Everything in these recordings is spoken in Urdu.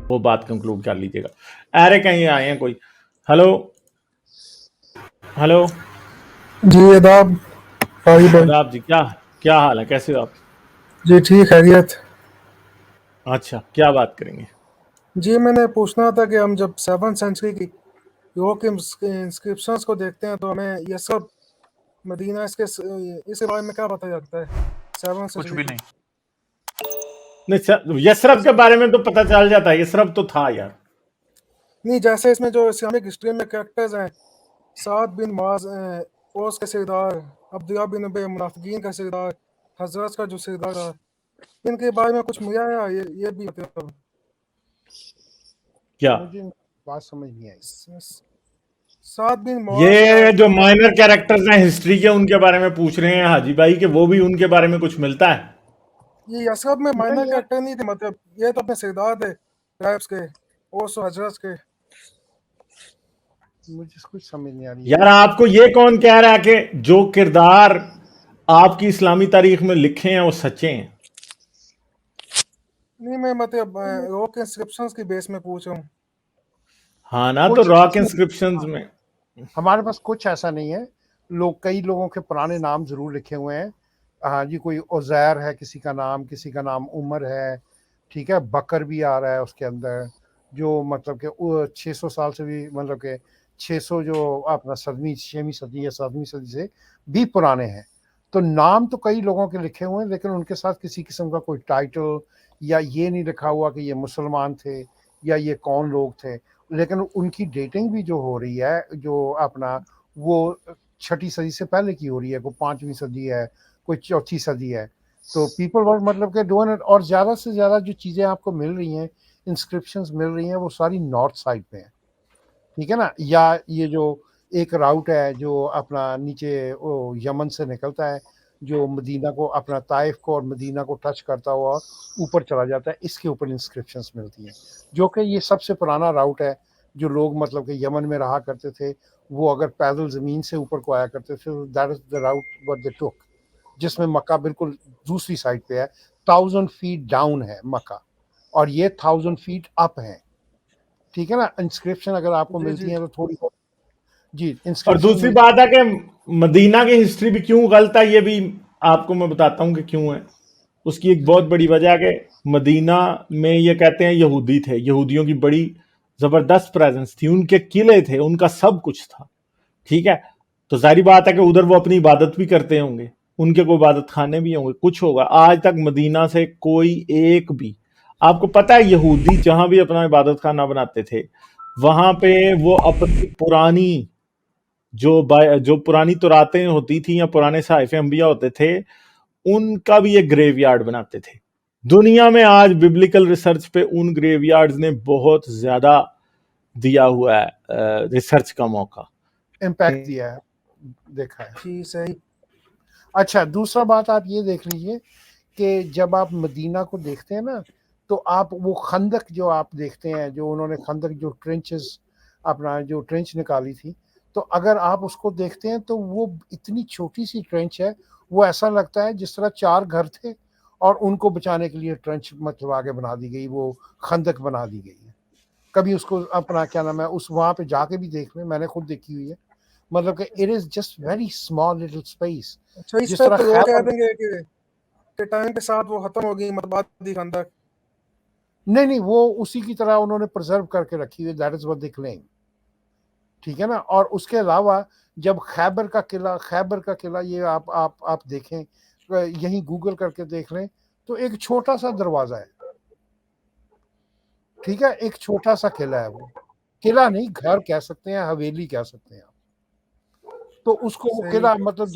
وہ بات کنکلوڈ کر لیجیے گا. ارے کہیں آئے ہیں کوئی. ہلو ہلو جی آداب فاہی بھائی. آداب جی. کیا حال ہے, کیسے ہو آپ؟ جی ٹھیک خیریت. اچھا, کیا بات کریں گے؟ جی میں نے پوچھنا تھا کہ ہم جب 7 سینچری کی یورپ کے انسکرپشنز کو دیکھتے ہیں تو ہمیں یہ سب مدینہ اس بارے میں کیا پتہ لگتا ہے 7 کچھ سینچری بھی کی؟ نہیں. نہیں, یسرب کے بارے میں تو پتہ چل جاتا ہے, یسرب تو تھا یار. نہیں, جیسے اس میں جو اسلامک ہسٹری میں کریکٹرز ہیں, سعد بن معاذ اوس کا سردار, عبداللہ بن ابی منافقین کا سردار, حضرت کا جو سردار تھا, ان کے بارے میں کچھ ملا ہے یہ بھی مطلب کیا مجھے بات سمجھ نہیں آئی. سعد بن معاذ کا یہ جو جو مائنر کیریکٹرز ہیں ہسٹری کے, ان کے بارے میں پوچھ رہے ہیں حاجی بھائی کہ وہ بھی ان کے بارے میں کچھ ملتا ہے؟ یہ یسرب میں مائنر نہیں یار, کریکٹر نہیں تھے, مطلب یہ تو اپنے سردار تھے ٹرائبس کے, اوس و حضرت کے. مجھے کچھ سمجھ نہیں آ رہی یار ہے. آپ کو یہ کون کہہ رہا ہے کہ جو کردار آپ کی اسلامی تاریخ میں لکھے ہیں وہ سچے ہیں؟ نہیں میں مطلب روک انسکرپشنز کی بیس میں پوچھ رہا ہوں. ہاں نا, تو کچھ راک اس میں انسکرپشنز میں ہمارے پاس کچھ ایسا نہیں ہے. کئی لوگوں کے پرانے نام ضرور لکھے ہوئے ہیں. ہاں جی, کوئی عزیر ہے کسی کا نام, کسی کا نام عمر ہے, ٹھیک ہے, بکر بھی آ رہا ہے اس کے اندر, جو مطلب کہ 600 سال سے بھی, مطلب کہ 600 جو اپنا 6ویں صدی یا 7ویں صدی سے بھی پرانے ہیں. تو نام تو کئی لوگوں کے لکھے ہوئے ہیں, لیکن ان کے ساتھ کسی قسم کا کوئی ٹائٹل یا یہ نہیں لکھا ہوا کہ یہ مسلمان تھے یا یہ کون لوگ تھے. لیکن ان کی ڈیٹنگ بھی جو ہو رہی ہے, جو اپنا وہ 6ٹھی صدی سے پہلے کی ہو رہی ہے, کوئی 5ویں صدی ہے, کوئی 4تھی صدی ہے. تو پیپل ورک مطلب کہ اور زیادہ سے زیادہ جو چیزیں آپ کو مل رہی ہیں, انسکرپشنز مل رہی ہیں, وہ ساری نارتھ سائڈ پہ ہیں, ٹھیک ہے نا. یا یہ جو ایک راؤٹ ہے جو اپنا نیچے یمن سے نکلتا ہے, جو مدینہ کو, اپنا طائف کو اور مدینہ کو ٹچ کرتا ہوا اوپر چلا جاتا ہے, اس کے اوپر انسکرپشنز ملتی ہیں, جو کہ یہ سب سے پرانا راؤٹ ہے. جو لوگ مطلب کہ یمن میں رہا کرتے تھے, وہ اگر پیدل زمین سے اوپر کو آیا کرتے تھے, that is the route what they took, جس میں مکہ بالکل دوسری سائڈ پہ ہے. 1000 فیٹ ڈاؤن ہے مکہ, اور یہ 1000 فیٹ اپ ہے, ٹھیک ہے نا. انسکرپشن اگر آپ کو جی ملتی جی ہیں تو تھوڑی جی اور انسکرپشن دوسری بات ہے کہ مدینہ کی ہسٹری بھی کیوں غلط ہے, یہ بھی آپ کو میں بتاتا ہوں کہ کیوں ہے. اس کی ایک جی بہت بڑی وجہ ہے کہ مدینہ میں یہ کہتے ہیں یہودی تھے, یہودیوں کی بڑی زبردست پریزنس تھی, ان کے قلعے تھے, ان کا سب کچھ تھا, ٹھیک ہے. تو ظاہری بات ہے کہ ادھر وہ اپنی عبادت بھی کرتے ہوں گے, ان کے کوئی عبادت خانے بھی ہوں گے, کچھ ہوگا. آج تک مدینہ سے کوئی ایک بھی, آپ کو پتہ ہے یہودی جہاں بھی اپنا عبادت خانہ بناتے تھے, وہاں پہ وہ اپنی پرانی جو پرانی توراتیں ہوتی تھیں یا پرانے صحائف انبیاء ہوتے تھے, ان کا بھی ایک گریو یارڈ بناتے تھے. دنیا میں آج ببلیکل ریسرچ پہ ان گریو یارڈز نے بہت زیادہ دیا ہوا ہے ریسرچ کا موقع, امپیکٹ دیا ہے, دیکھا ہے. جی صحیح. اچھا, دوسرا بات آپ یہ دیکھ لیجئے کہ جب آپ مدینہ کو دیکھتے ہیں نا, تو آپ وہ خندق جو آپ دیکھتے ہیں, جو انہوں نے خندق, جو ٹرنچز, اپنا جو ٹرنچ نکالی تھی, تو اگر آپ اس کو دیکھتے ہیں تو وہ اتنی چھوٹی سی ٹرنچ ہے, وہ ایسا لگتا ہے جس طرح 4 گھر تھے اور ان کو بچانے کے لیے ٹرنچ مطلب آگے بنا دی گئی, وہ خندق بنا دی گئی ہے. کبھی اس کو اپنا کیا نام ہے, اس وہاں پہ جا کے بھی دیکھ لیں, میں نے خود دیکھی ہوئی ہے. مطلب کہ it is just very small little space. اچھا, اس جس پہ طرح تو وہ کہہ خیبر, دیں گے کہ ٹائم کے ساتھ وہ ختم ہو گئی مطبوعاتی خندق. نہیں وہ اسی کی طرح انہوں نے پرزرو کر کے رکھی ہوئی, دیٹ از واٹ دے کلیم, ٹھیک ہے نا. اور اس کے علاوہ جب خیبر کا قلعہ یہ آپ دیکھیں, یہیں گوگل کر کے دیکھ لیں, تو ایک چھوٹا سا دروازہ ہے, ٹھیک ہے, ایک چھوٹا سا قلعہ ہے. وہ قلعہ نہیں, گھر کہہ سکتے ہیں, حویلی کہہ سکتے ہیں آپ. تو اس کو وہ صحیح. قلعہ, مطلب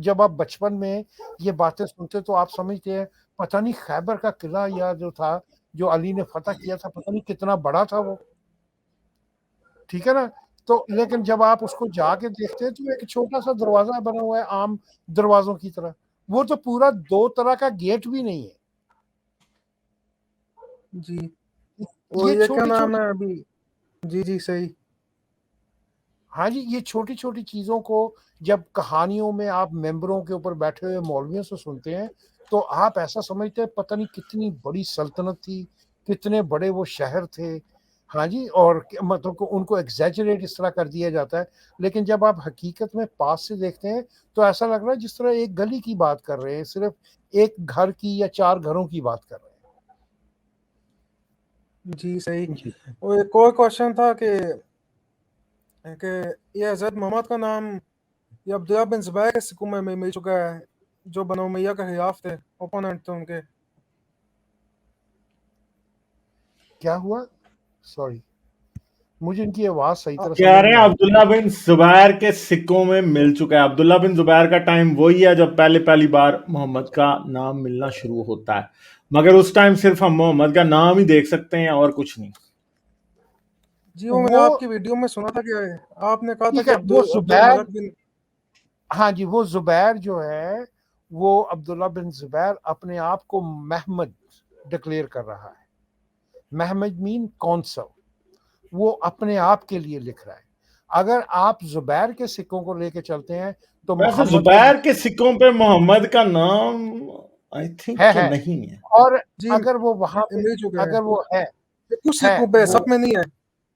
جب آپ بچپن میں یہ باتیں سنتے تو آپ سمجھتے ہیں پتہ نہیں خیبر کا قلعہ یا جو تھا, جو علی نے فتح کیا تھا, پتہ نہیں کتنا بڑا تھا وہ, ٹھیک ہے نا. تو لیکن جب آپ اس کو جا کے دیکھتے ہیں تو ایک چھوٹا سا دروازہ بنا ہوا ہے عام دروازوں کی طرح, وہ تو پورا 2 طرح کا گیٹ بھی نہیں ہے. جی, وہ یہ یہ کیا چھوٹی نام چھوٹی, ہے ابھی. جی صحیح. ہاں جی, یہ چھوٹی چھوٹی چیزوں کو جب کہانیوں میں آپ ممبروں کے اوپر بیٹھے ہوئے مولویوں سے سنتے ہیں, تو آپ ایسا سمجھتے ہیں پتہ نہیں کتنی بڑی سلطنت تھی, کتنے بڑے وہ شہر تھے. ہاں جی, اور مطلب کہ ان کو ایگزیجریٹ اس طرح کر دیا جاتا ہے, لیکن جب آپ حقیقت میں پاس سے دیکھتے ہیں تو ایسا لگ رہا ہے جس طرح ایک گلی کی بات کر رہے ہیں, صرف ایک گھر کی یا 4 گھروں کی بات کر رہے جی صحیح. ہیں. جی اور ایک اور کوشچن تھا کہ یہ حضرت محمد کا نام یہ عبداللہ بن زبیر کے سکوں میں مل چکا ہے, جو بنو امیہ کے خلاف تھے, اوپوننٹ تھے ان کے. کیا ہوا؟ سوری, مجھے ان کی آواز صحیح طرح کہہ سمجھ رہے نہیں ہیں آ رہی. عبداللہ بن زبیر کے سکوں میں مل چکا ہے. عبداللہ بن زبیر کا ٹائم وہی ہے جب پہلی بار محمد کا نام ملنا شروع ہوتا ہے, مگر اس ٹائم صرف ہم محمد کا نام ہی دیکھ سکتے ہیں اور کچھ نہیں. جی وہ میں نے وہ آپ کی ویڈیو میں سنا تھا کہ آپ نے کہا تھا ٹھیک کہ ہے, وہ عبد زبیر, الملک بن. ہاں جی, وہ زبیر جو ہے وہ عبداللہ بن زبیر اپنے آپ کو محمد ڈکلیئر کر رہا ہے. محمد مین کونسل, وہ اپنے آپ کے لیے لکھ رہا ہے. اگر آپ زبیر کے سکوں کو لے کے چلتے ہیں تو ویسے محمد کو زبیر کے سکوں پہ محمد کا نام آئی تھنک کہ ہے, نہیں ہے. اور جی اگر وہ وہاں پہ مل چکا ہے, اگر وہ ہے کچھ سکوں پہ, وہ, سب میں نہیں ہے,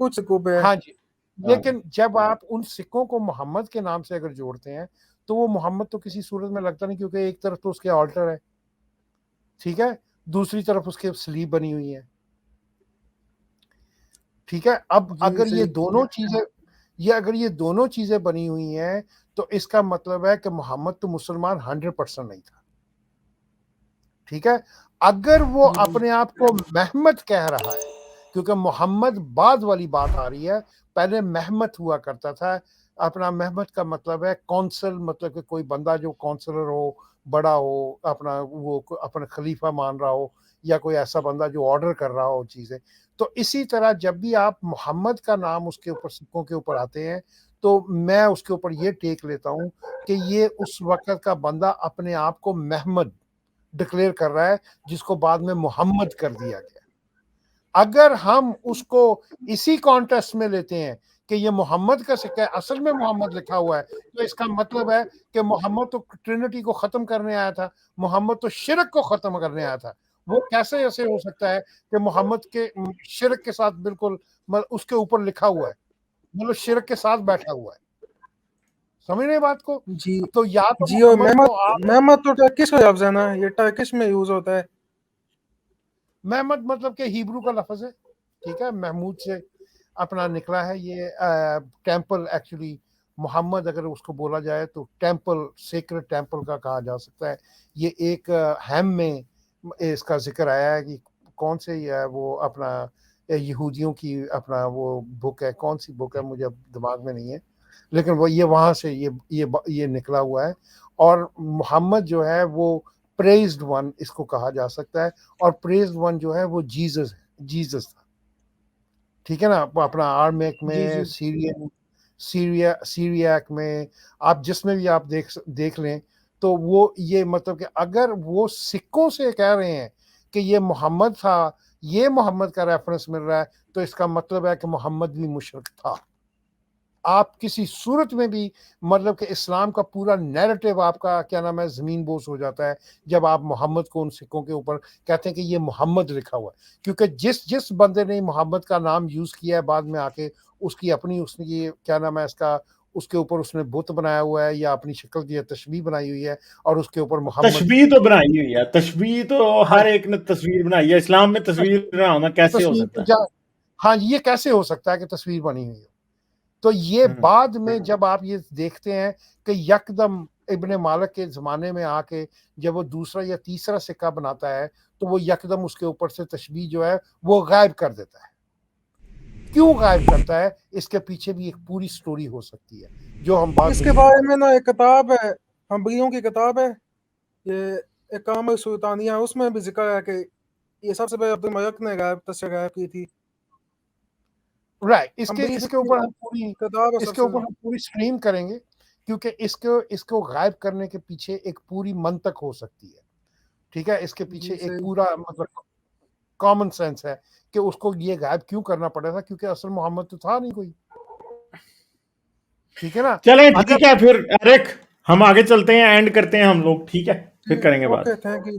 کچھ سکوں پہ ہے. ہاں جی, ہاں. لیکن جب آپ ان سکوں کو محمد کے نام سے اگر جوڑتے ہیں تو وہ محمد تو کسی صورت میں لگتا نہیں, کیونکہ ایک طرف تو اس کے آلٹر ہے, ٹھیک ہے, دوسری طرف اس کے سلیب بنی ہوئی ہے, ٹھیک ہے. اب جی اگر یہ صحیح. دونوں چیزیں بنی ہوئی ہیں تو اس کا مطلب ہے کہ محمد تو مسلمان 100% نہیں تھا, ٹھیک ہے. اگر وہ جی اپنے آپ کو محمد کہہ رہا ہے, کیونکہ محمد بعد والی بات آ رہی ہے, پہلے محمد ہوا کرتا تھا. اپنا محمد کا مطلب ہے کونسل, مطلب کہ کوئی بندہ جو کونسلر ہو, بڑا ہو, اپنا وہ اپنا خلیفہ مان رہا ہو, یا کوئی ایسا بندہ جو آرڈر کر رہا ہو چیزیں. تو اسی طرح جب بھی آپ محمد کا نام اس کے اوپر سکوں کے اوپر آتے ہیں تو میں اس کے اوپر یہ ٹیک لیتا ہوں کہ یہ اس وقت کا بندہ اپنے آپ کو محمد ڈکلیئر کر رہا ہے, جس کو بعد میں محمد کر دیا گیا. اگر ہم اس کو اسی کانٹیکسٹ میں لیتے ہیں کہ یہ محمد کا سکہ ہے, اصل میں محمد لکھا ہوا ہے, تو اس کا مطلب ہے کہ محمد تو ٹرینٹی کو ختم کرنے آیا تھا, محمد تو شرک کو ختم کرنے آیا تھا. وہ کیسے ایسے ہو سکتا ہے کہ محمد کے شرک کے ساتھ بالکل اس کے اوپر لکھا ہوا ہے, مطلب شرک کے ساتھ بیٹھا ہوا ہے. سمجھ رہے بات کو؟ جی تو یا تو جی. اور محمد کو آپ, محمد تو ٹرکش کا لفظ ہے نا, یہ ٹرکش میں یوز ہوتا ہے. محمد مطلب کہ ہیبرو کا لفظ ہے, ٹھیک ہے, محمود سے اپنا نکلا ہے. یہ ٹیمپل ایکچولی محمد اگر اس کو بولا جائے تو ٹیمپل, سیکرڈ ٹیمپل کا کہا جا سکتا ہے. یہ ایک ہیم میں اس کا ذکر آیا ہے کہ کون سے وہ اپنا یہودیوں کی اپنا وہ بک ہے, کون سی بک ہے مجھے اب دماغ میں نہیں ہے, لیکن وہ یہ وہاں سے یہ نکلا ہوا ہے. اور محمد جو ہے وہ پریزڈ ون اس کو کہا جا سکتا ہے, اور پریزڈ ون جو ہے وہ جیزس تھا, ٹھیک ہے نا. اپنا آرمیک جی میں, جی سیریاک میں, آپ جس میں بھی آپ دیکھ لیں تو وہ یہ مطلب کہ اگر وہ سکوں سے کہہ رہے ہیں کہ یہ محمد تھا, یہ محمد کا ریفرنس مل رہا ہے, تو اس کا مطلب ہے کہ محمد بھی مشرک تھا. آپ کسی صورت میں بھی مطلب کہ اسلام کا پورا نیریٹو آپ کا کیا نام ہے زمین بوس ہو جاتا ہے جب آپ محمد کو ان سکوں کے اوپر کہتے ہیں کہ یہ محمد لکھا ہوا ہے. کیونکہ جس بندے نے محمد کا نام یوز کیا ہے بعد میں آ کے, اس کی اپنی اس نے یہ کیا نام ہے اس کے اوپر اس نے بت بنایا ہوا ہے یا اپنی شکل کی تشبیہ بنائی ہوئی ہے, اور اس کے اوپر محمد تشبیہ تو بنائی ہوئی ہے, تشبیہ تو ہاں ہر ایک نے تصویر بنائی ہے. اسلام میں تصویر نہ ہونا کیسے ہو سکتا ہے؟ ہاں یہ کیسے ہو سکتا ہے کہ تصویر بنی ہوئی ہو؟ تو یہ بعد میں جب آپ یہ دیکھتے ہیں کہ یکدم ابن مالک کے زمانے میں آ کے جب وہ دوسرا یا تیسرا سکہ بناتا ہے تو وہ یکدم اس کے اوپر سے تشبیہ جو ہے وہ غائب کر دیتا ہے. کیوں غائب کرتا ہے؟ اس کے پیچھے بھی ایک پوری سٹوری ہو سکتی ہے جو ہم بعد اس میں کے بارے میں نا ایک کتاب ہے, ہمبلیوں کی کتاب ہے, یہ اقام السلطانیہ, اس میں بھی ذکر ہے کہ یہ سب سے پہلے عبد الملک نے تشریح غائب کی تھی. رائٹ. اس کے اوپر ہم پوری سٹریم کریں گے, کیونکہ اس کو غائب کرنے کے پیچھے ایک پوری منطق ہو سکتی ہے, ٹھیک ہے. اس کے پیچھے ایک پورا مطلب کامن سینس ہے کہ اس کو یہ غائب کیوں کرنا پڑا تھا, کیونکہ اصل محمد تو تھا نہیں کوئی, ٹھیک ہے نا. چلیں ٹھیک ہے پھر ایرک, ہم آگے چلتے ہیں, اینڈ کرتے ہیں ہم لوگ, ٹھیک ہے, پھر کریں گے بات. Okay, thank you.